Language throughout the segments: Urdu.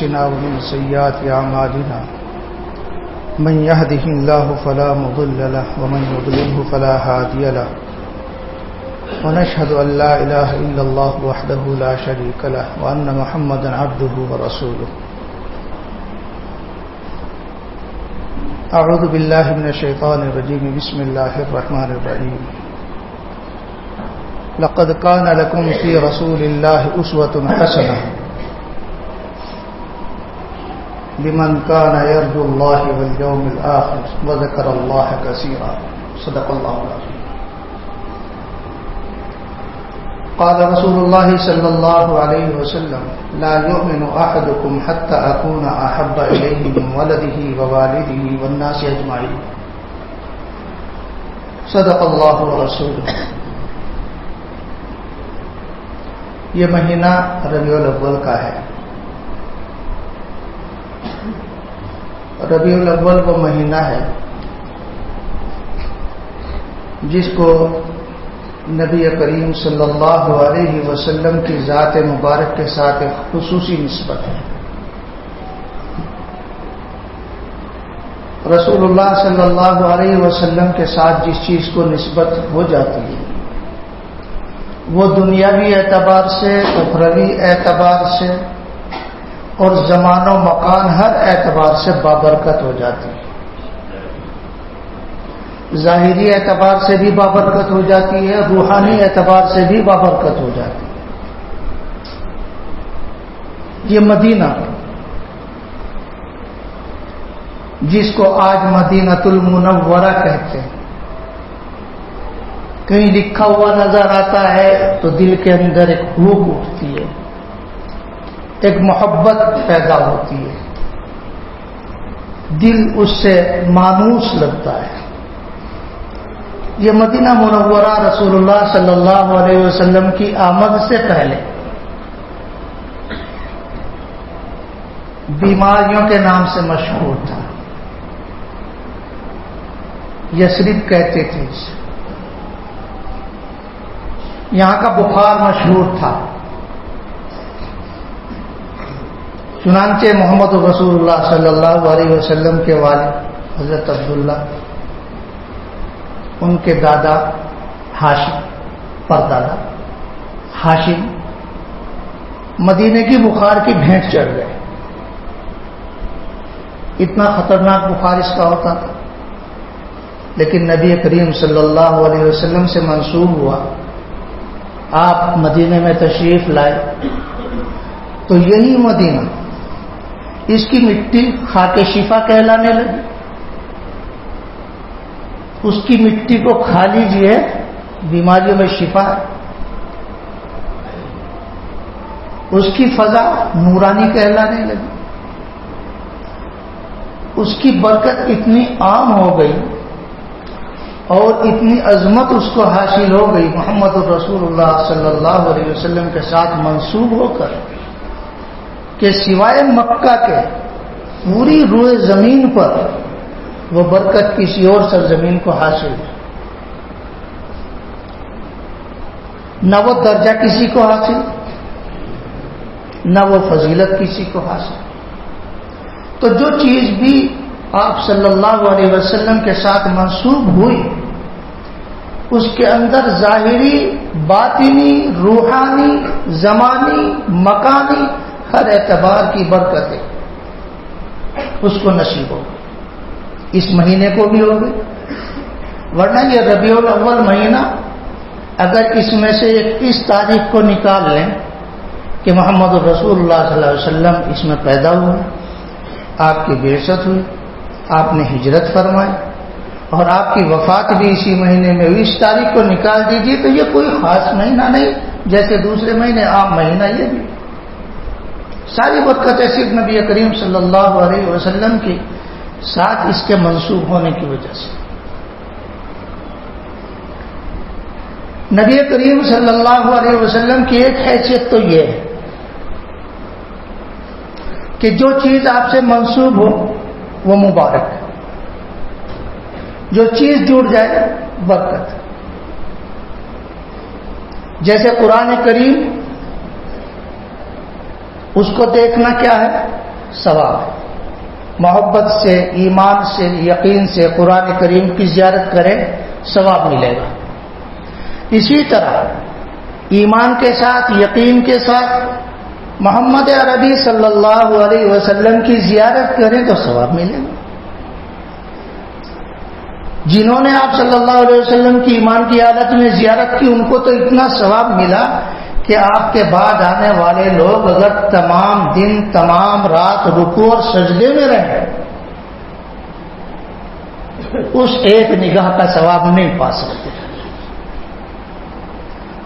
أنفسنا ومن سيئات أعمالنا من يهده الله فلا مضل له ومن يضلله فلا هادي له ونشهد أن لا إله إلا الله وحده لا شريك له وأن محمدا عبده ورسوله. أعوذ بالله من الشيطان الرجيم. بسم الله الرحمن الرحيم. لقد كان لكم في رسول الله أسوة حسنة لمن كان يرجو الله واليوم الآخر وذكر الله كثيرا. صدق الله العظيم. قال رسول الله صلى الله عليه وسلم لا يؤمن أحدكم حتى أكون أحب إليه من ولده ووالده والناس أجمعين. صدق الله ورسوله. یہ مہینہ ربیع الاول کا ہے. ربیع الاول وہ مہینہ ہے جس کو نبی کریم صلی اللہ علیہ وسلم کی ذات مبارک کے ساتھ ایک خصوصی نسبت ہے. رسول اللہ صلی اللہ علیہ وسلم کے ساتھ جس چیز کو نسبت ہو جاتی ہے وہ دنیاوی اعتبار سے، اخروی اعتبار سے اور زمان و مکان ہر اعتبار سے بابرکت ہو جاتی ہے. ظاہری اعتبار سے بھی بابرکت ہو جاتی ہے، روحانی اعتبار سے بھی بابرکت ہو جاتی ہے. یہ مدینہ جس کو آج مدینۃ المنورہ کہتے ہیں، کہیں لکھا ہوا نظر آتا ہے تو دل کے اندر ایک بھوک اٹھتی ہے، ایک محبت پیدا ہوتی ہے، دل اس سے مانوس لگتا ہے. یہ مدینہ منورہ رسول اللہ صلی اللہ علیہ وسلم کی آمد سے پہلے بیماریوں کے نام سے مشہور تھا. یثرب کہتے تھے اسے. یہاں کا بخار مشہور تھا. چنانچہ محمد رسول اللہ صلی اللہ علیہ وسلم کے والد حضرت عبداللہ، ان کے دادا ہاشم، پردادا ہاشم، مدینے کی بخار کی بھینٹ چڑھ گئے. اتنا خطرناک بخار اس کا ہوتا تھا، لیکن نبی کریم صلی اللہ علیہ وسلم سے منسوب ہوا. آپ مدینے میں تشریف لائے تو یہی مدینہ، اس کی مٹی خاک شفا کہلانے لگی. اس کی مٹی کو کھا لیجئے، بیماریوں میں شفا ہے. اس کی فضا نورانی کہلانے لگی. اس کی برکت اتنی عام ہو گئی اور اتنی عظمت اس کو حاصل ہو گئی محمد الرسول اللہ صلی اللہ علیہ وسلم کے ساتھ منسوب ہو کر، کہ سوائے مکہ کے پوری روئے زمین پر وہ برکت کسی اور سرزمین کو حاصل ہے. نہ وہ درجہ کسی کو حاصل، نہ وہ فضیلت کسی کو حاصل. تو جو چیز بھی آپ صلی اللہ علیہ وسلم کے ساتھ منسوب ہوئی، اس کے اندر ظاہری، باطنی، روحانی، زمانی، مکانی ہر اعتبار کی برکتیں اس کو نصیب ہو. اس مہینے کو بھی ہوگی. ورنہ یہ ربیع الاول مہینہ اگر اس میں سے 21 تاریخ کو نکال لیں کہ محمد رسول اللہ صلی اللہ علیہ وسلم اس میں پیدا ہوئے، آپ کی بعثت ہوئی، آپ نے ہجرت فرمائی اور آپ کی وفات بھی اسی مہینے میں ہوئی، اس تاریخ کو نکال دیجیے تو یہ کوئی خاص مہینہ نہیں جیسے دوسرے مہینے عام مہینہ. یہ بھی ساری برکتیں صرف نبی کریم صلی اللہ علیہ وسلم کی ساتھ اس کے منسوب ہونے کی وجہ سے. نبی کریم صلی اللہ علیہ وسلم کی ایک حیثیت تو یہ ہے کہ جو چیز آپ سے منسوب ہو وہ مبارک ہے، جو چیز جڑ جائے برکت. جیسے قرآن کریم، اس کو دیکھنا کیا ہے؟ ثواب ہے. محبت سے، ایمان سے، یقین سے قرآن کریم کی زیارت کریں ثواب ملے گا. اسی طرح ایمان کے ساتھ، یقین کے ساتھ محمد عربی صلی اللہ علیہ وسلم کی زیارت کریں تو ثواب ملے گا. جنہوں نے آپ صلی اللہ علیہ وسلم کی ایمان کی حالت میں زیارت کی ان کو تو اتنا ثواب ملا کہ آپ کے بعد آنے والے لوگ اگر تمام دن تمام رات رکوع اور سجدے میں رہیں اس ایک نگاہ کا ثواب نہیں پا سکتے،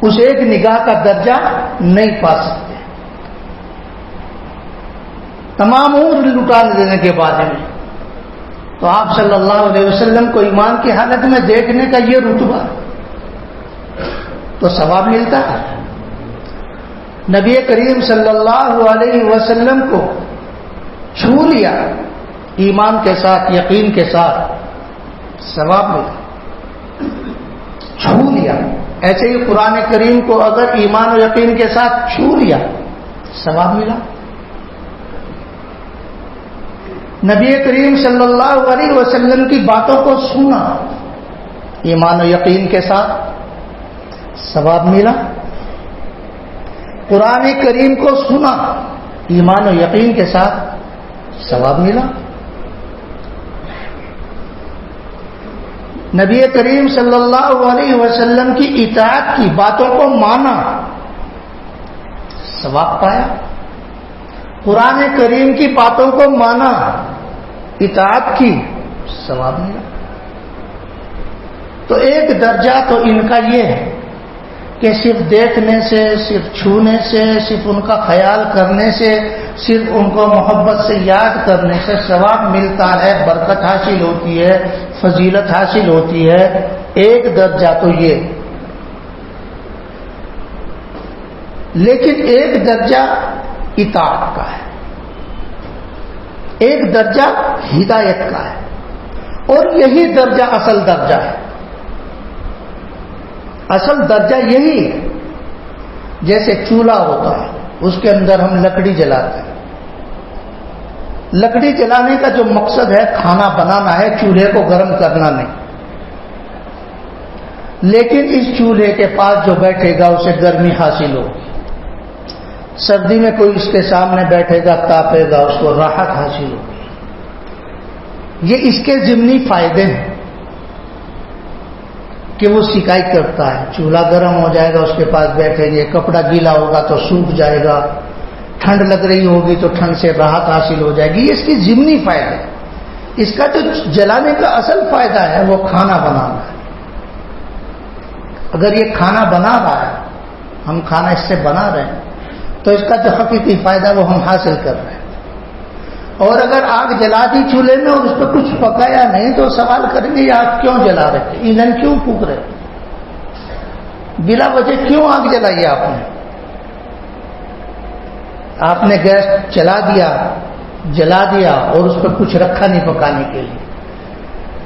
اس ایک نگاہ کا درجہ نہیں پا سکتے. تمام عمر لٹا دینے کے بعد میں تو آپ صلی اللہ علیہ وسلم کو ایمان کی حالت میں دیکھنے کا یہ رتبہ تو ثواب ملتا ہے. نبی کریم صلی اللہ علیہ وسلم کو چھو لیا ایمان کے ساتھ، یقین کے ساتھ، ثواب ملا. چھو لیا. ایسے ہی قرآن کریم کو اگر ایمان و یقین کے ساتھ چھو لیا ثواب ملا. نبی کریم صلی اللہ علیہ وسلم کی باتوں کو سنا ایمان و یقین کے ساتھ ثواب ملا. قرآن کریم کو سنا ایمان و یقین کے ساتھ ثواب ملا. نبی کریم صلی اللہ علیہ وسلم کی اطاعت کی باتوں کو مانا ثواب پایا. قرآن کریم کی باتوں کو مانا، اطاعت کی، ثواب ملا. تو ایک درجہ تو ان کا یہ ہے کہ صرف دیکھنے سے، صرف چھونے سے، صرف ان کا خیال کرنے سے، صرف ان کو محبت سے یاد کرنے سے ثواب ملتا ہے، برکت حاصل ہوتی ہے، فضیلت حاصل ہوتی ہے. ایک درجہ تو یہ. لیکن ایک درجہ اطاعت کا ہے، ایک درجہ ہدایت کا ہے، اور یہی درجہ اصل درجہ ہے. اصل درجہ یہی ہے. جیسے چولہا ہوتا ہے اس کے اندر ہم لکڑی جلاتے ہیں. لکڑی جلانے کا جو مقصد ہے کھانا بنانا ہے، چولہے کو گرم کرنا نہیں. لیکن اس چولہے کے پاس جو بیٹھے گا اسے گرمی حاصل ہوگی. سردی میں کوئی اس کے سامنے بیٹھے گا تاپے گا، اس کو راحت حاصل ہوگی. یہ اس کے ضمنی فائدے ہیں کہ وہ سکائی کرتا ہے. چولہا گرم ہو جائے گا، اس کے پاس بیٹھیں گے، کپڑا گیلا ہوگا تو سوکھ جائے گا، ٹھنڈ لگ رہی ہوگی تو ٹھنڈ سے راحت حاصل ہو جائے گی. یہ اس کی ضمنی فائدے. اس کا جو جلانے کا اصل فائدہ ہے وہ کھانا بنانا ہے. اگر یہ کھانا بنا رہا ہے، ہم کھانا اس سے بنا رہے ہیں تو اس کا جو حقیقی فائدہ وہ ہم حاصل کر رہے ہیں. اور اگر آگ جلا دی چولہے میں اور اس پہ کچھ پکایا نہیں تو سوال کریں گے یہ آگ کیوں جلا رہے تھے، ایندھن کیوں پھونک رہے تھے، بلا وجہ کیوں آگ جلائی آپ نے گیس جلا دیا اور اس پہ کچھ رکھا نہیں پکانے کے لیے.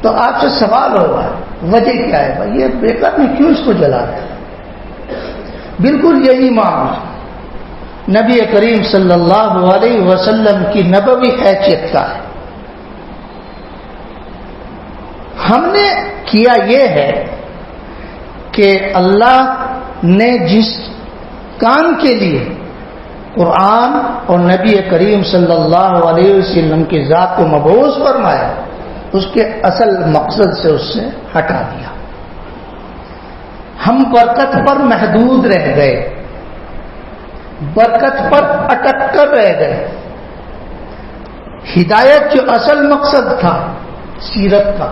تو آپ سے سوال ہوگا وجہ کیا ہے بھائی، یہ بیکار میں کیوں اس کو جلا رہے ہیں. بالکل یہی معاملہ نبی کریم صلی اللہ علیہ وسلم کی نبوی حیثیت کا ہے. ہم نے کیا یہ ہے کہ اللہ نے جس کام کے لیے قرآن اور نبی کریم صلی اللہ علیہ وسلم کی ذات کو مبعوث فرمایا اس کے اصل مقصد سے اس سے ہٹا دیا. ہم برکت پر محدود رہ گئے، برکت پر اٹک کر رہ گئے. ہدایت جو اصل مقصد تھا سیرت کا،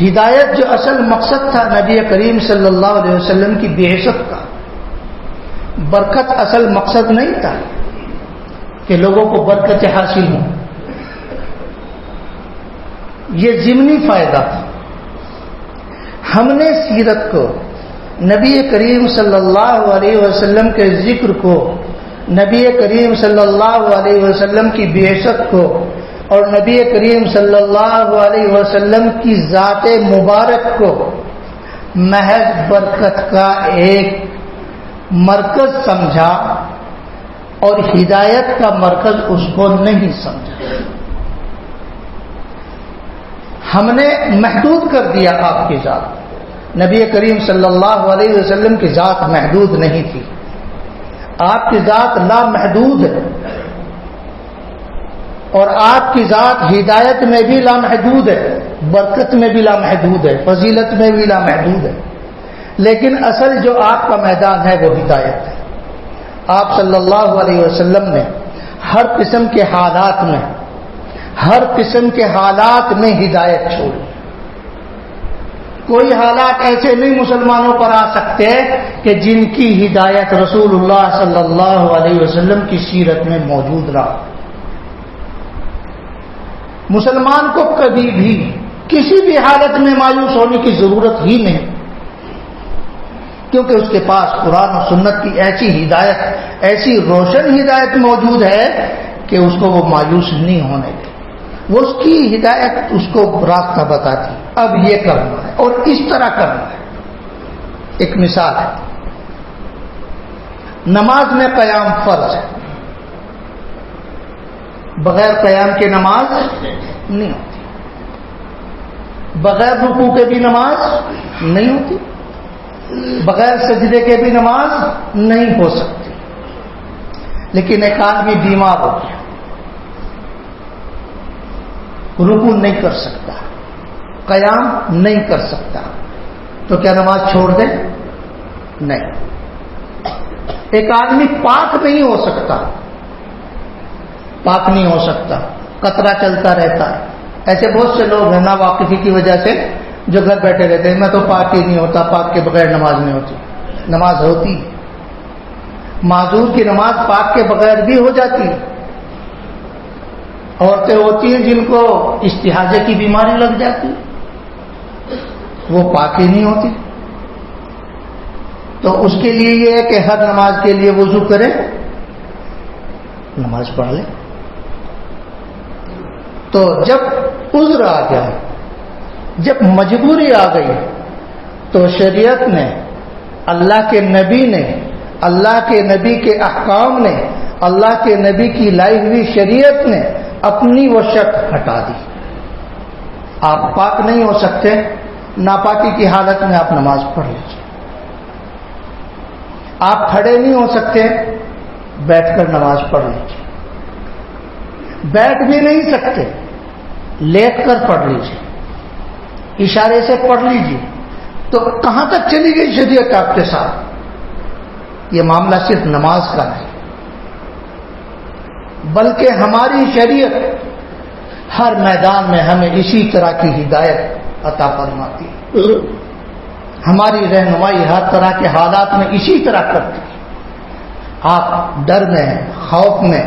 ہدایت جو اصل مقصد تھا نبی کریم صلی اللہ علیہ وسلم کی بعثت کا، برکت اصل مقصد نہیں تھا کہ لوگوں کو برکت حاصل ہوں. یہ ضمنی فائدہ تھا. ہم نے سیرت کو، نبی کریم صلی اللہ علیہ وسلم کے ذکر کو، نبی کریم صلی اللہ علیہ وسلم کی بعثت کو اور نبی کریم صلی اللہ علیہ وسلم کی ذات مبارک کو محض برکت کا ایک مرکز سمجھا اور ہدایت کا مرکز اس کو نہیں سمجھا. ہم نے محدود کر دیا آپ کی ذات. نبی کریم صلی اللہ علیہ وسلم کی ذات محدود نہیں تھی. آپ کی ذات لامحدود ہے، اور آپ کی ذات ہدایت میں بھی لامحدود ہے، برکت میں بھی لامحدود ہے، فضیلت میں بھی لامحدود ہے. لیکن اصل جو آپ کا میدان ہے وہ ہدایت ہے. آپ صلی اللہ علیہ وسلم نے ہر قسم کے حالات میں ہدایت چھوڑی. کوئی حالات ایسے نہیں مسلمانوں پر آ سکتے کہ جن کی ہدایت رسول اللہ صلی اللہ علیہ وسلم کی سیرت میں موجود رہا. مسلمان کو کبھی بھی کسی بھی حالت میں مایوس ہونے کی ضرورت ہی نہیں، کیونکہ اس کے پاس قرآن و سنت کی ایسی ہدایت، ایسی روشن ہدایت موجود ہے کہ اس کو وہ مایوس نہیں ہونے دے. وہ اس کی ہدایت اس کو راستہ بتاتی، اب یہ کرنا ہے اور اس طرح کرنا ہے. ایک مثال ہے، نماز میں قیام فرض ہے، بغیر قیام کے نماز نہیں ہوتی، بغیر رکوع کے بھی نماز نہیں ہوتی، بغیر سجدے کے بھی نماز نہیں ہو سکتی. لیکن ایک آدمی بیمار ہو گیا، رکوع نہیں کر سکتا، قیام نہیں کر سکتا، تو کیا نماز چھوڑ دے؟ نہیں. ایک آدمی پاک نہیں ہو سکتا، پاک نہیں ہو سکتا، قطرہ چلتا رہتا ہے. ایسے بہت سے لوگ ہیں ناواقفی کی وجہ سے جو گھر بیٹھے رہتے ہیں، میں تو پاک ہی نہیں ہوتا، پاک کے بغیر نماز نہیں ہوتی. نماز ہوتی، معذور کی نماز پاک کے بغیر بھی ہو جاتی. عورتیں ہوتی ہیں جن کو استحاضہ کی بیماری لگ جاتی، وہ پاک ہی نہیں ہوتی. تو اس کے لیے یہ ہے کہ ہر نماز کے لیے وضو کرے، نماز پڑھ لے. تو جب عذر آ گیا، جب مجبوری آ گئی، تو شریعت نے، اللہ کے نبی نے، اللہ کے نبی کے احکام نے، اللہ کے نبی کی لائی ہوئی شریعت نے اپنی وہ شک ہٹا دی. آپ پاک نہیں ہو سکتے، ناپاکی کی حالت میں آپ نماز پڑھ لیجیے. آپ کھڑے نہیں ہو سکتے، بیٹھ کر نماز پڑھ لیجیے. بیٹھ بھی نہیں سکتے، لیٹ کر پڑھ لیجیے، اشارے سے پڑھ لیجیے. تو کہاں تک چلی گئی شریعت آپ کے ساتھ؟ یہ معاملہ صرف نماز کا نہیں، بلکہ ہماری شریعت ہر میدان میں ہمیں اسی طرح کی ہدایت عطا فرماتی ہے. ہماری رہنمائی ہر طرح کے حالات میں اسی طرح کرتی ہے. آپ ڈر میں ہیں، خوف میں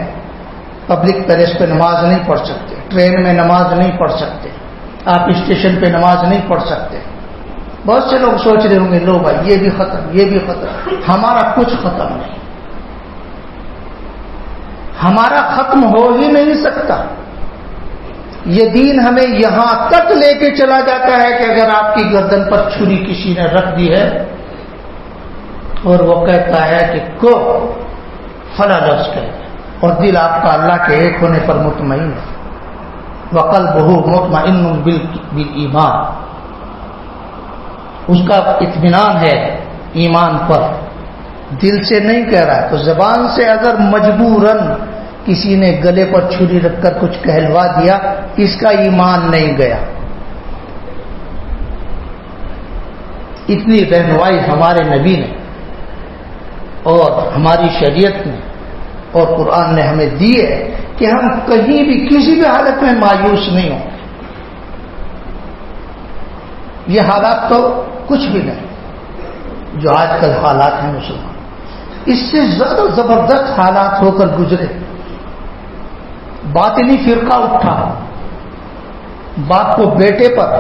پبلک پلیس پہ نماز نہیں پڑھ سکتے، ٹرین میں نماز نہیں پڑھ سکتے، آپ اسٹیشن پہ نماز نہیں پڑھ سکتے. بہت سے لوگ سوچ رہے ہوں گے لو بھائی یہ بھی ختم، یہ بھی ختم. ہمارا کچھ ختم نہیں، ہمارا ختم ہو ہی نہیں سکتا. یہ دین ہمیں یہاں تک لے کے چلا جاتا ہے کہ اگر آپ کی گردن پر چھری کسی نے رکھ دی ہے اور وہ کہتا ہے کہ کو فلاں لفظ کہے، اور دل آپ کا اللہ کے ایک ہونے پر مطمئن ہے، وقلبہ مطمئن بالایمان، اس کا اطمینان ہے ایمان پر، دل سے نہیں کہہ رہا ہے. تو زبان سے اگر مجبوراً کسی نے گلے پر چھری رکھ کر کچھ کہلوا دیا، اس کا ایمان نہیں گیا. اتنی رہنمائی ہمارے نبی نے اور ہماری شریعت نے اور قرآن نے ہمیں دی ہے کہ ہم کہیں بھی کسی بھی حالت میں مایوس نہیں ہوں. یہ حالات تو کچھ بھی نہیں جو آج کل حالات ہیں مسلمان، اس سے زیادہ زبردست حالات ہو کر گزرے. باطنی فرقہ اٹھا، باپ کو بیٹے پر،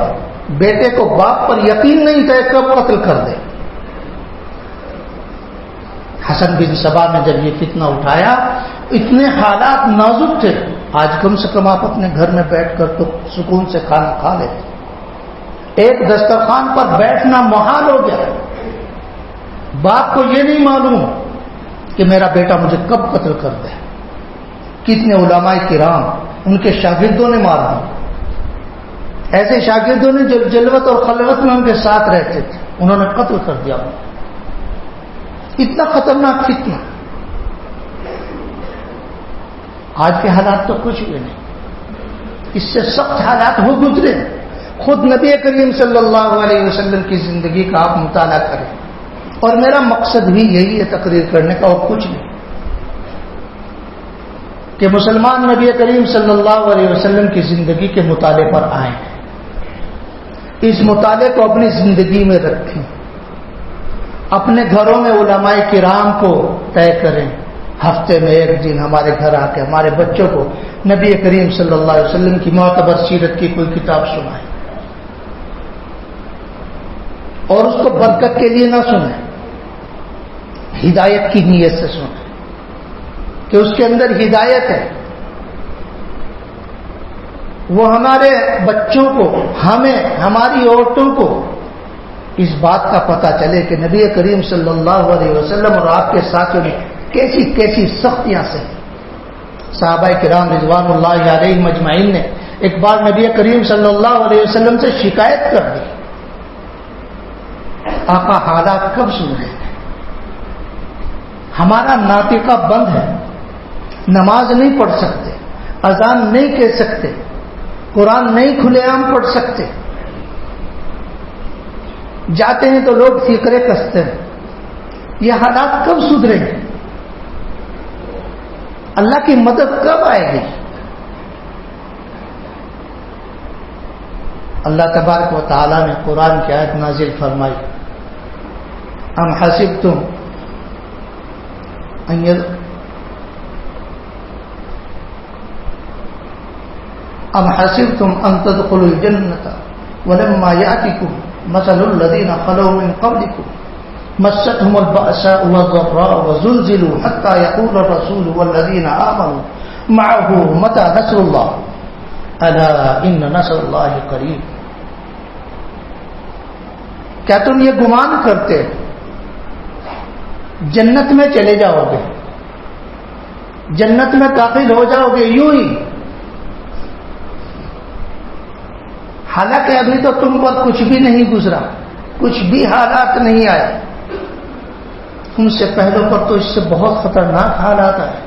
بیٹے کو باپ پر یقین نہیں تھا کب قتل کر دے. حسن بن سبا نے جب یہ فتنہ اٹھایا، اتنے حالات نازک تھے. آج کم سے کم آپ اپنے گھر میں بیٹھ کر تو سکون سے کھانا کھا لیتے، ایک دسترخوان پر بیٹھنا محال ہو گیا. باپ کو یہ نہیں معلوم کہ میرا بیٹا مجھے کب قتل کر دے. کتنے علماء کرام ان کے شاگردوں نے مار دی. ایسے شاگردوں نے جو جلوت اور خلوت میں ان کے ساتھ رہتے تھے, انہوں نے قتل کر دیا. اتنا خطرناک فتنہ. آج کے حالات تو کچھ بھی نہیں, اس سے سخت حالات ہو گزرے. خود نبی کریم صلی اللہ علیہ وسلم کی زندگی کا آپ مطالعہ کریں, اور میرا مقصد بھی یہی ہے تقریر کرنے کا, اور کچھ نہیں, کہ مسلمان نبی کریم صلی اللہ علیہ وسلم کی زندگی کے مطالعے پر آئیں, اس مطالعے کو اپنی زندگی میں رکھیں, اپنے گھروں میں علماء کرام کو طے کریں, ہفتے میں ایک دن ہمارے گھر آ کے ہمارے بچوں کو نبی کریم صلی اللہ علیہ وسلم کی معتبر سیرت کی کوئی کتاب سنائیں, اور اس کو برکت کے لیے نہ سنیں, ہدایت کی نیت سے سنیں کہ اس کے اندر ہدایت ہے. وہ ہمارے بچوں کو, ہمیں, ہماری عورتوں کو اس بات کا پتہ چلے کہ نبی کریم صلی اللہ علیہ وسلم اور آپ کے ساتھیوں نے کیسی کیسی سختیاں سے. صحابہ کرام رضوان اللہ علیہم اجمعین نے ایک بار نبی کریم صلی اللہ علیہ وسلم سے شکایت کر دی, آقا حالات کب سن رہے ہیں, ہمارا ناطقہ بند ہے, نماز نہیں پڑھ سکتے, اذان نہیں کہہ سکتے, قرآن نہیں کھلے عام پڑھ سکتے, جاتے ہیں تو لوگ فکرے کستے ہیں, یہ حالات کب سدھریں گے, اللہ کی مدد کب آئے گی. اللہ تبارک و تعالی نے قرآن کی آیت نازل فرمائی, ام حسبتم ان تدخلوا الجنة ولما يأتكم مثل الذين خلوا من قبلكم مستهم البأساء والضراء وزلزلوا حتى يقول الرسول والذين آمنوا معه متى نصر الله ألا إن نصر الله قريب. کیا تم یہ گمان کرتے جنت میں چلے جاؤ گے, جنت میں داخل ہو جاؤ گے یوں ہی, حالانکہ ابھی تو تم پر کچھ بھی نہیں گزرا, کچھ بھی حالات نہیں آئے, ان سے پہلوں پر تو اس سے بہت خطرناک حالات آئے.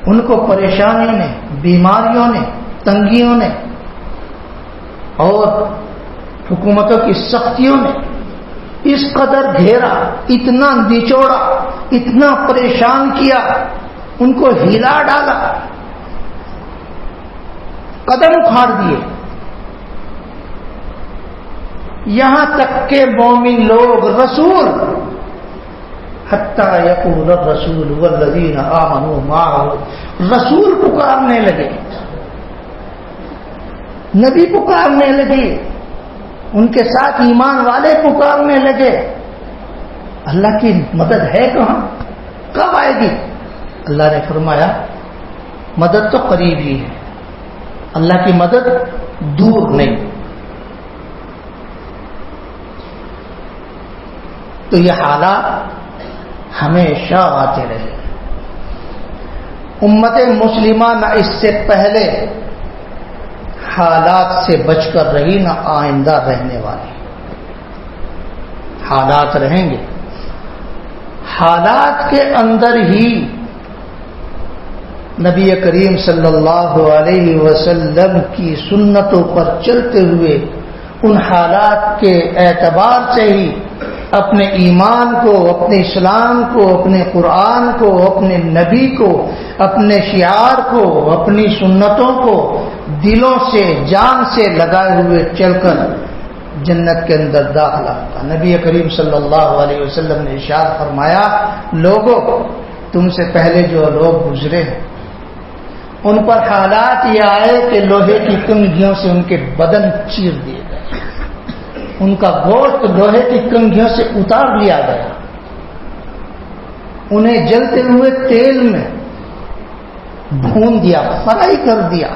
ان کو پریشانیوں نے, بیماریوں نے, تنگیوں نے اور حکومتوں کی سختیوں نے اس قدر گھیرا, اتنا نچوڑا, اتنا پریشان کیا, ان کو ہلا ڈالا, قدم اکھاڑ دیے, یہاں تک کہ مومن لوگ رسول حتی یقول الرسول والذین آمنوا معه, رسول پکارنے لگے, نبی پکارنے لگے, ان کے ساتھ ایمان والے پکارنے لگے. اللہ کی مدد ہے کہاں, کب آئے گی؟ اللہ نے فرمایا مدد تو قریب ہی ہے, اللہ کی مدد دور نہیں. تو یہ حالات ہمیشہ آتے رہے. امت مسلمہ نہ اس سے پہلے حالات سے بچ کر رہی, نہ آئندہ رہنے والی. حالات رہیں گے, حالات کے اندر ہی نبی کریم صلی اللہ علیہ وسلم کی سنتوں پر چلتے ہوئے ان حالات کے اعتبار سے ہی اپنے ایمان کو, اپنے اسلام کو, اپنے قرآن کو, اپنے نبی کو, اپنے شعار کو, اپنی سنتوں کو دلوں سے, جان سے لگائے ہوئے چل کر جنت کے اندر داخلہ ہوگا. نبی کریم صلی اللہ علیہ وسلم نے ارشاد فرمایا, لوگوں تم سے پہلے جو لوگ گزرے ہیں ان پر حالات یہ آئے کہ لوہے کی کنگھیوں سے ان کے بدن چیر دیے گئے, ان کا گوشت لوہے کی کنگھیوں سے اتار لیا گیا, انہیں جلتے ہوئے تیل میں بھون دیا, فرائی کر دیا,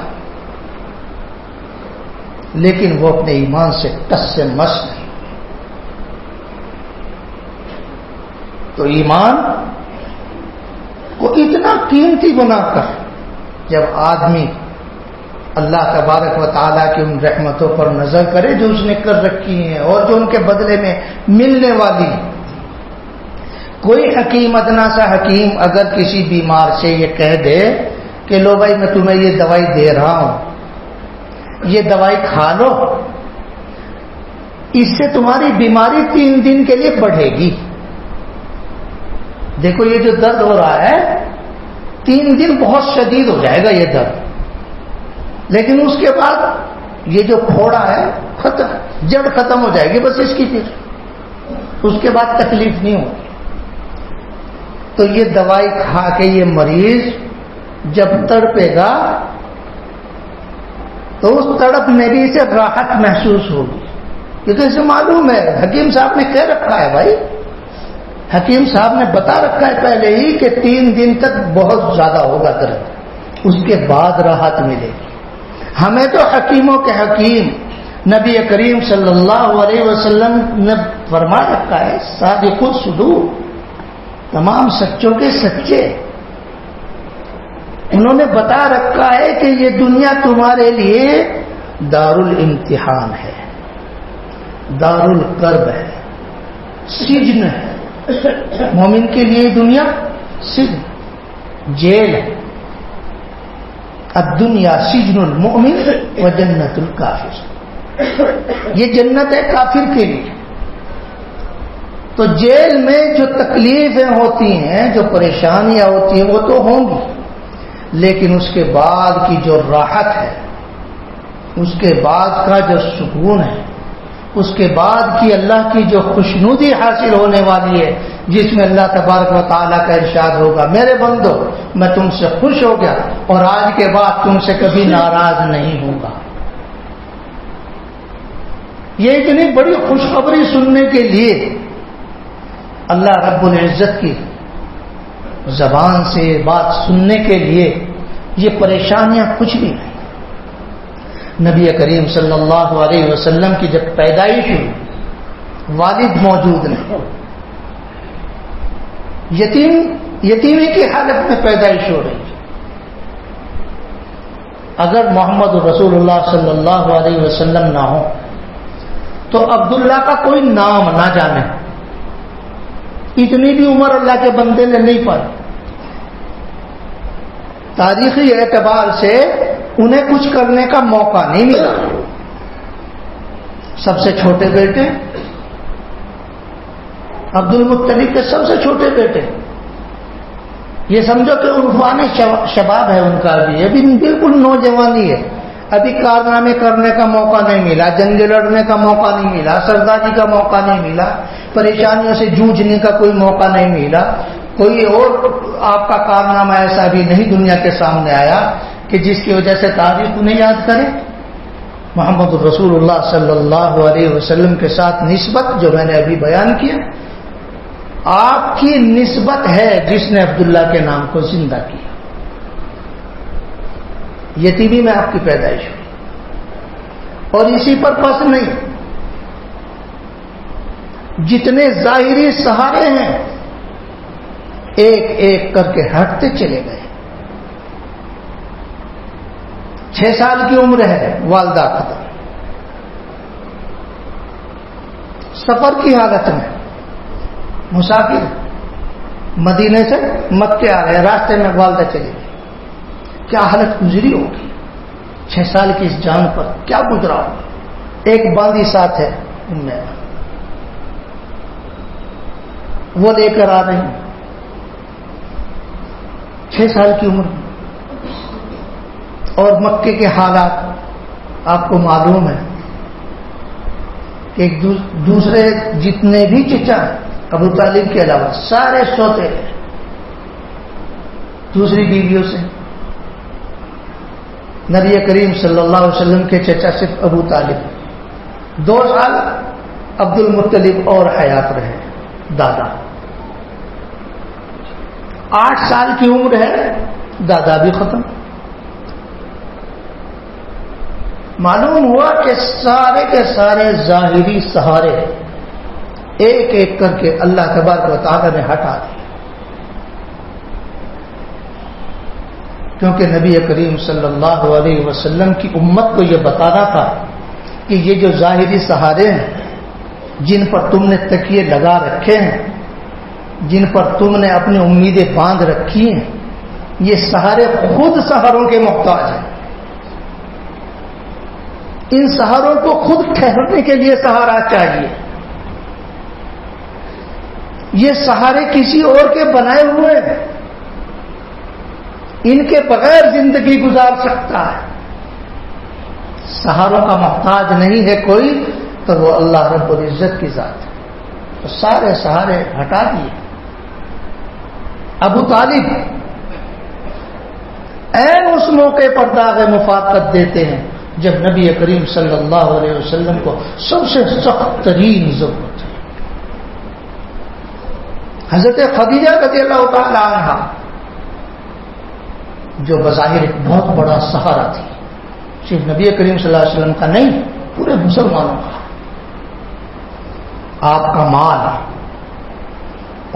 لیکن وہ اپنے ایمان سے ٹس سے مس نہیں. تو ایمان کو اتنا قیمتی بنا کر جب آدمی اللہ تبارک و تعالیٰ کی ان رحمتوں پر نظر کرے جو اس نے کر رکھی ہیں اور جو ان کے بدلے میں ملنے والی ہیں. کوئی حکیم ادنا سا حکیم اگر کسی بیمار سے یہ کہہ دے کہ لو بھائی میں تمہیں یہ دوائی دے رہا ہوں، یہ دوائی کھا لو، اس سے تمہاری بیماری 3 دن کے لیے بڑھے گی. دیکھو یہ جو درد ہو رہا ہے 3 دن بہت شدید ہو جائے گا یہ درد، لیکن اس کے بعد یہ جو پھوڑا ہے ختم، جڑ ختم ہو جائے گی بس اس کی، پھر اس کے بعد تکلیف نہیں ہوگی. تو یہ دوائی کھا کے یہ مریض جب تڑپے گا تو اس تڑپ میں بھی اسے راحت محسوس ہوگی، کیونکہ اسے معلوم ہے حکیم صاحب نے کہہ رکھا ہے، بھائی حکیم صاحب نے بتا رکھا ہے پہلے ہی کہ 3 دن تک بہت زیادہ ہوگا درد، اس کے بعد راحت ملے گی. ہمیں تو حکیموں کے حکیم نبی کریم صلی اللہ علیہ وسلم نے فرما رکھا ہے، صادق الصدور، تمام سچوں کے سچے. انہوں نے بتا رکھا ہے کہ یہ دنیا تمہارے لیے دار الامتحان ہے، دار الکرب ہے، سجن ہے. مومن کے لیے دنیا سجن، جیل ہے. الدنیا سجن المؤمن و جنت الکافر، یہ جنت ہے کافر کے لیے. تو جیل میں جو تکلیفیں ہوتی ہیں، جو پریشانیاں ہوتی ہیں وہ تو ہوں گی، لیکن اس کے بعد کی جو راحت ہے، اس کے بعد کا جو سکون ہے، اس کے بعد کی اللہ کی جو خوشنودی حاصل ہونے والی ہے، جس میں اللہ تبارک و تعالیٰ کا ارشاد ہوگا میرے بندو میں تم سے خوش ہو گیا اور آج کے بعد تم سے کبھی ناراض نہیں ہوں گا. یہ اتنی بڑی خوشخبری سننے کے لیے اللہ رب العزت کی زبان سے بات سننے کے لیے یہ پریشانیاں کچھ بھی نہیں. نبی کریم صلی اللہ علیہ وسلم کی جب پیدائش ہوئی، والد موجود نہیں، یتیمی کی حالت میں پیدائش ہو رہی ہے. اگر محمد رسول اللہ صلی اللہ علیہ وسلم نہ ہو تو عبداللہ کا کوئی نام نہ جانے. اتنی بھی عمر اللہ کے بندے نے نہیں پائی. تاریخی اعتبار سے انہیں کچھ کرنے کا موقع نہیں ملا. سب سے چھوٹے بیٹے عبد المطلب کے سب سے چھوٹے بیٹے، یہ سمجھو کہ عرفان شباب ہے ان کا، ابھی بالکل نوجوانی ہے، ابھی کارنامے کرنے کا موقع نہیں ملا، جنگ لڑنے کا موقع نہیں ملا، سرداری کا موقع نہیں ملا، پریشانیوں سے جوجھنے کا کوئی موقع نہیں ملا. کوئی اور آپ کا کارنامہ ایسا بھی نہیں دنیا کے سامنے آیا کہ جس کی وجہ سے تاریخ انہیں یاد کرے. محمد رسول اللہ صلی اللہ علیہ وسلم کے ساتھ نسبت جو میں نے ابھی بیان کیا، آپ کی نسبت ہے جس نے عبداللہ کے نام کو زندہ کیا. یتیمی میں آپ کی پیدائش ہوئی اور اسی پر بس نہیں، جتنے ظاہری سہارے ہیں ایک ایک کر کے ہٹتے چلے گئے. 6 سال کی عمر ہے، والدہ ختم، سفر کی حالت میں مسافر مدینے سے مکے آ رہے ہیں، راستے میں والدہ چلی گئی. کیا حالت گزری ہوگی 6 سال کی اس جان پر، کیا گزرا ہوگا. ایک باندھی ساتھ ہے ان میں، وہ لے کر آ رہے ہیں. 6 سال کی عمر اور مکے کے حالات آپ کو معلوم ہے کہ ایک دوسرے جتنے بھی چچا ہیں ابو طالب کے علاوہ سارے سوتے ہیں دوسری بیویوں سے. نبی کریم صلی اللہ علیہ وسلم کے چچا صرف ابو طالب. 2 سال عبد المطلب اور حیات رہے دادا. 8 سال کی عمر ہے، دادا بھی ختم. معلوم ہوا کہ سارے کے سارے ظاہری سہارے ایک ایک کر کے اللہ تبارک و تعالی نے ہٹا دی، کیونکہ نبی کریم صلی اللہ علیہ وسلم کی امت کو یہ بتانا تھا کہ یہ جو ظاہری سہارے ہیں جن پر تم نے تکیے لگا رکھے ہیں، جن پر تم نے اپنی امیدیں باندھ رکھی ہیں، یہ سہارے خود سہاروں کے محتاج ہیں۔ ان سہاروں کو خود ٹھہرنے کے لیے سہارا چاہیے۔ یہ سہارے کسی اور کے بنائے ہوئے ہیں، ان کے بغیر زندگی گزار سکتا ہے۔ سہاروں کا محتاج نہیں ہے کوئی تو وہ اللہ رب العزت کی ذات ہے۔ تو سارے سہارے ہٹا دیے۔ ابو طالب عین اس موقع پر داغ مفاقت دیتے ہیں جب نبی کریم صلی اللہ علیہ وسلم کو سب سے سخت ترین ضرورت ہے۔ حضرت خدیجہ رضی اللہ تعالی عنہا جو بظاہر ایک بہت بڑا سہارا تھی، صرف نبی کریم صلی اللہ علیہ وسلم کا نہیں، پورے مسلمانوں کا، آپ کا مال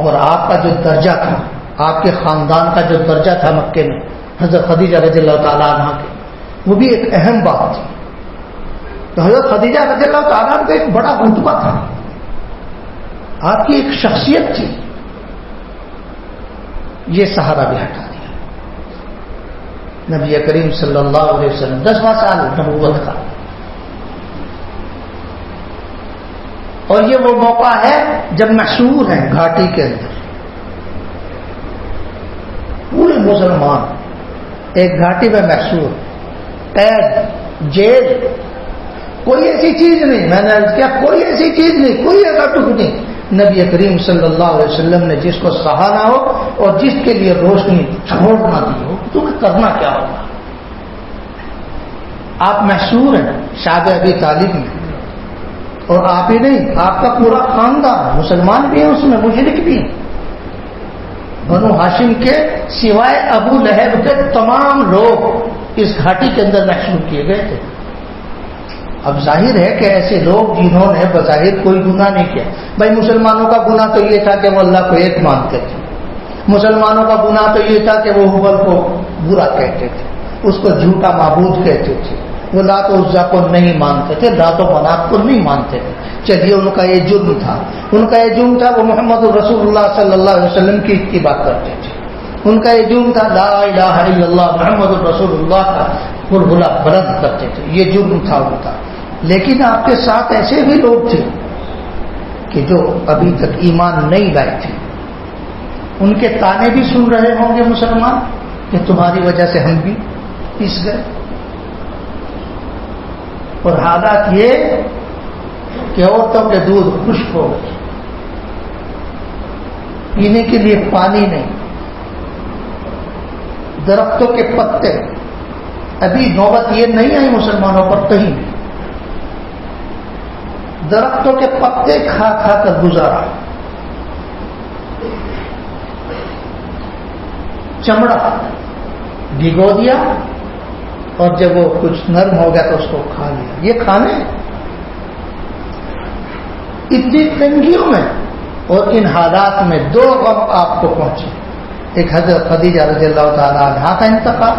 اور آپ کا جو درجہ تھا، آپ کے خاندان کا جو درجہ تھا مکے میں حضرت خدیجہ رضی اللہ تعالیٰ عنہ کے، وہ بھی ایک اہم بات تھی۔ تو حضرت خدیجہ رضی اللہ تعالیٰ عنہ کا ایک بڑا رتبہ تھا، آپ کی ایک شخصیت تھی، یہ سہارا بھی ہٹا دیا نبی کریم صلی اللہ علیہ وسلم۔ 10واں سال نبوت کا، اور یہ وہ موقع ہے جب محصور ہیں گھاٹی کے اندر پورے مسلمان، ایک گھاٹی میں محصور، قید، جیل، کوئی ایسی چیز نہیں، میں نے عرض کیا کوئی ایسی چیز نہیں، کوئی ایسا ٹک نہیں نبی کریم صلی اللہ علیہ وسلم نے جس کو سہانا ہو اور جس کے لیے روشنی چھوڑنا دی ہو، تمہیں کرنا کیا ہوگا؟ آپ محصور ہیں شاد ابی طالب میں، اور آپ ہی نہیں، آپ کا پورا خاندان، مسلمان بھی ہیں اس میں، مشرک بھی ہیں، بنو ہاشم کے سوائے ابو لہب کے تمام لوگ اس گھاٹی کے اندر محصور کیے گئے تھے۔ اب ظاہر ہے کہ ایسے لوگ جنہوں نے بظاہر کوئی گناہ نہیں کیا، بھائی مسلمانوں کا گناہ تو یہ تھا کہ وہ اللہ کو ایک مانتے تھے، مسلمانوں کا گناہ تو یہ تھا کہ وہ حبل کو برا کہتے تھے، اس کو جھوٹا معبود کہتے تھے، وہ لات و عزا کو نہیں مانتے تھے، لات و منات کو نہیں مانتے تھے۔ چلیے ان کا یہ جرم تھا، ان کا یہ جرم تھا وہ محمد رسول اللہ صلی اللہ علیہ وسلم کی اتباع کرتے تھے، ان کا یہ جرم تھا لا الہ الا اللہ محمد رسول اللہ کا بلبلا بلند کرتے تھے، یہ جرم تھا ان کا۔ لیکن آپ کے ساتھ ایسے بھی لوگ تھے کہ جو ابھی تک ایمان نہیں لائے تھے، ان کے تانے بھی سن رہے ہوں گے مسلمان کہ تمہاری وجہ سے ہم بھی پس گئے، اور حالات یہ کہ عورتوں کے دودھ خشک ہو گئے، پینے کے لیے پانی نہیں، درختوں کے پتے، ابھی نوبت یہ نہیں آئی مسلمانوں پر کہیں بھی، درختوں کے پتے کھا کھا کر گزارا، چمڑا بھگو دیا اور جب وہ کچھ نرم ہو گیا تو اس کو کھا لیا۔ یہ کھانے اتنی تنگیوں میں اور ان حالات میں دو غم آپ کو پہنچے، ایک حضرت خدیجہ رضی اللہ تعالی عنہا کا انتقال،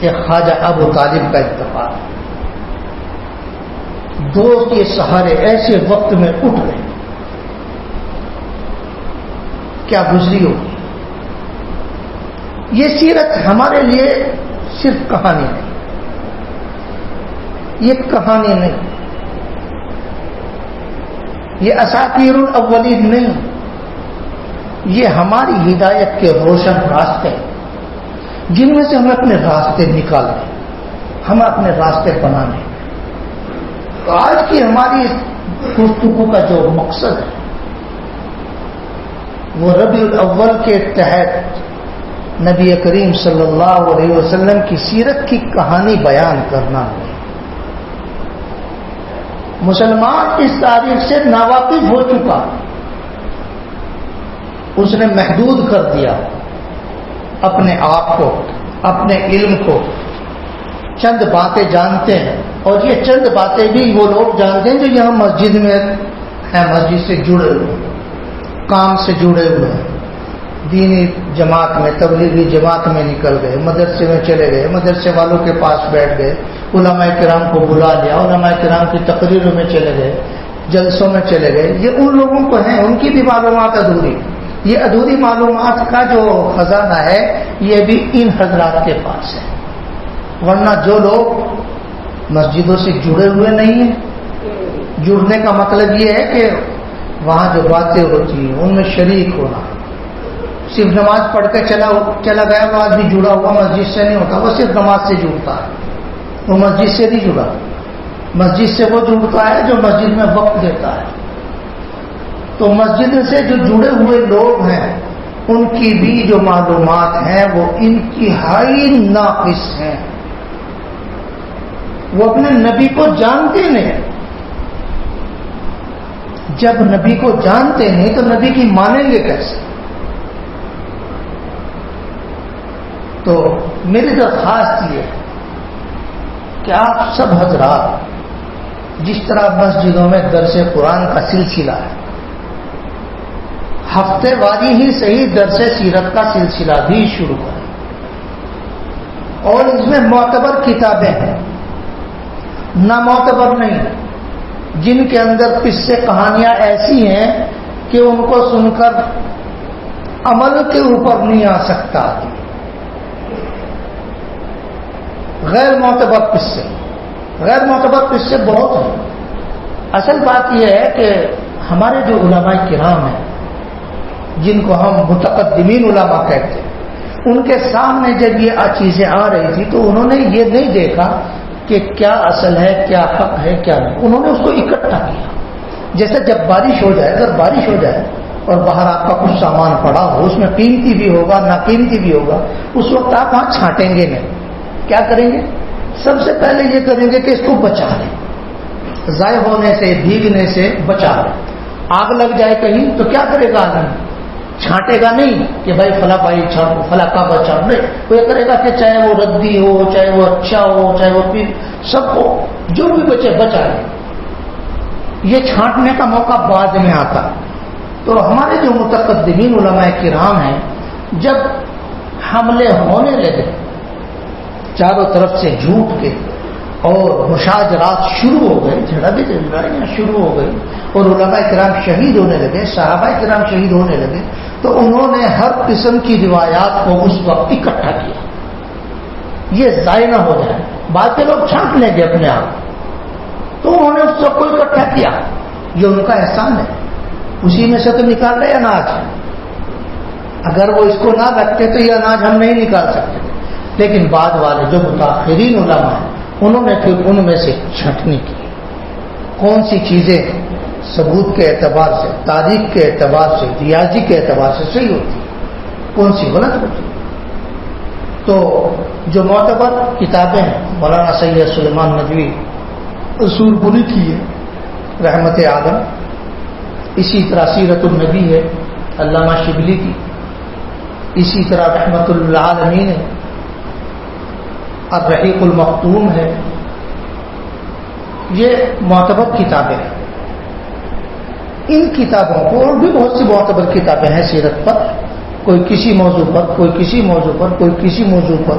ایک خواجہ ابو طالب کا انتقال۔ دوست یہ سہارے ایسے وقت میں اٹھ گئے، کیا گزری ہوگی؟ یہ سیرت ہمارے لیے صرف کہانی نہیں، یہ کہانی نہیں، یہ اساطیر الاولین نہیں، یہ ہماری ہدایت کے روشن راستے جن میں سے ہمیں اپنے راستے نکالنے، ہمیں اپنے راستے بنانے۔ آج کی ہماری گفتگو کا جو مقصد ہے وہ ربیع الاول کے تحت نبی کریم صلی اللہ علیہ وسلم کی سیرت کی کہانی بیان کرنا ہے۔ مسلمان اس تاریخ سے ناواقف ہو چکا، اس نے محدود کر دیا اپنے آپ کو، اپنے علم کو، چند باتیں جانتے ہیں، اور یہ چند باتیں بھی وہ لوگ جانتے ہیں جو یہاں مسجد میں ہیں مسجد سے جڑے ہوئے، کام سے جڑے ہوئے ہیں، دینی جماعت میں، تبلیغی جماعت میں نکل گئے، مدرسے میں چلے گئے، مدرسے والوں کے پاس بیٹھ گئے، علماء کرام کو بلا لیا، علماء کرام کی تقریروں میں چلے گئے، جلسوں میں چلے گئے، یہ ان لوگوں کو ہیں، ان کی بھی معلومات ادھوری. یہ ادھوری معلومات کا جو خزانہ ہے یہ بھی ان حضرات کے پاس ہے. ورنہ جو لوگ مسجدوں سے جڑے ہوئے نہیں ہیں، جڑنے کا مطلب یہ ہے کہ وہاں جو باتیں ہوتی ہیں ان میں شریک ہونا. صرف نماز پڑھ کے چلا گیا وہ آدمی جڑا ہوا مسجد سے نہیں ہوتا، وہ صرف نماز سے جڑتا ہے، وہ مسجد سے نہیں جڑا. مسجد سے وہ جڑتا ہے جو مسجد میں وقت دیتا ہے. تو مسجد سے جو جڑے ہوئے لوگ ہیں ان کی بھی جو معلومات ہیں وہ انتہائی ناقص ہیں. وہ اپنے نبی کو جانتے نہیں. جب نبی کو جانتے نہیں تو نبی کی مانیں گے کیسے؟ تو میری درخواست یہ ہے کہ آپ سب حضرات جس طرح مسجدوں میں درس قرآن کا سلسلہ ہے، ہفتے واری ہی صحیح درس سیرت کا سلسلہ بھی شروع کریں، اور اس میں معتبر کتابیں ہیں، نہ معتبر نہیں، جن کے اندر قصے کہانیاں ایسی ہیں کہ ان کو سن کر عمل کے اوپر نہیں آ سکتا. غیر معتبر قصے بہت ہیں. اصل بات یہ ہے کہ ہمارے جو علماء کرام ہیں جن کو ہم متقدمین علماء کہتے ہیں، ان کے سامنے جب یہ چیزیں آ رہی تھی تو انہوں نے یہ نہیں دیکھا کہ کیا اصل ہے، کیا حق ہے، کیا نہیں. انہوں نے اس کو اکٹھا کیا. جیسے جب بارش ہو جائے، اگر بارش ہو جائے اور باہر آپ کا کچھ سامان پڑا ہو، اس میں قیمتی بھی ہوگا ناقیمتی بھی ہوگا، اس وقت آپ وہاں چھانٹیں گے نہیں. کیا کریں گے؟ سب سے پہلے یہ کریں گے کہ اس کو بچا لیں، ضائع ہونے سے، بھیگنے سے بچا لیں. آگ لگ جائے کہیں تو کیا کرے گا آدمی؟ چھانٹے گا نہیں کہ بھائی فلاں بھائی چھانٹو، فلاں کا بچا نہیں. وہ یہ کرے گا کہ چاہے وہ ردی ہو، چاہے وہ اچھا ہو، چاہے وہ پھر سب کو جو بھی بچے بچا لیں. یہ چھانٹنے کا موقع بعد میں آتا. تو ہمارے جو متقدمین علماء کرام ہیں، جب حملے ہونے لگے چاروں طرف سے جھوٹ کے اور مشاجرات شروع ہو گئے، جھڑپیں لڑائیاں شروع ہو گئی اور علماء کرام شہید ہونے لگے، صحابہ کرام شہید ہونے لگے، تو انہوں نے ہر قسم کی روایات کو اس وقت اکٹھا کیا. یہ ضائع نہ ہو جائے، بعد کے لوگ چھانٹ لیں گے اپنے آپ، تو انہوں نے اس سب کو اکٹھا کیا. یہ ان کا احسان ہے. اسی میں سے تو نکال رہے اناج. اگر وہ اس کو نہ رکھتے تو یہ اناج ہم نہیں نکال سکتے. لیکن بعد والے جو متاخرین علماء ہیں انہوں نے پھر ان میں سے چھٹنی کی. کون سی چیزیں ثبوت کے اعتبار سے، تاریخ کے اعتبار سے، ریاضی کے اعتبار سے صحیح ہوتی، کون سی غلط ہوتی. تو جو معتبر کتابیں ہیں، مولانا سید سلیمان ندوی اصول پوری کی ہے، رحمت عالم. اسی طرح سیرت النبی ہے علامہ شبلی کی. اسی طرح رحمت للعالمین ہے، الرحیق المختوم ہے. یہ معتبر کتابیں ہیں. ان کتابوں کو اور بھی بہت سی معتبر کتابیں ہیں سیرت پر، کوئی کسی موضوع پر، کوئی کسی موضوع پر، کوئی کسی موضوع پر.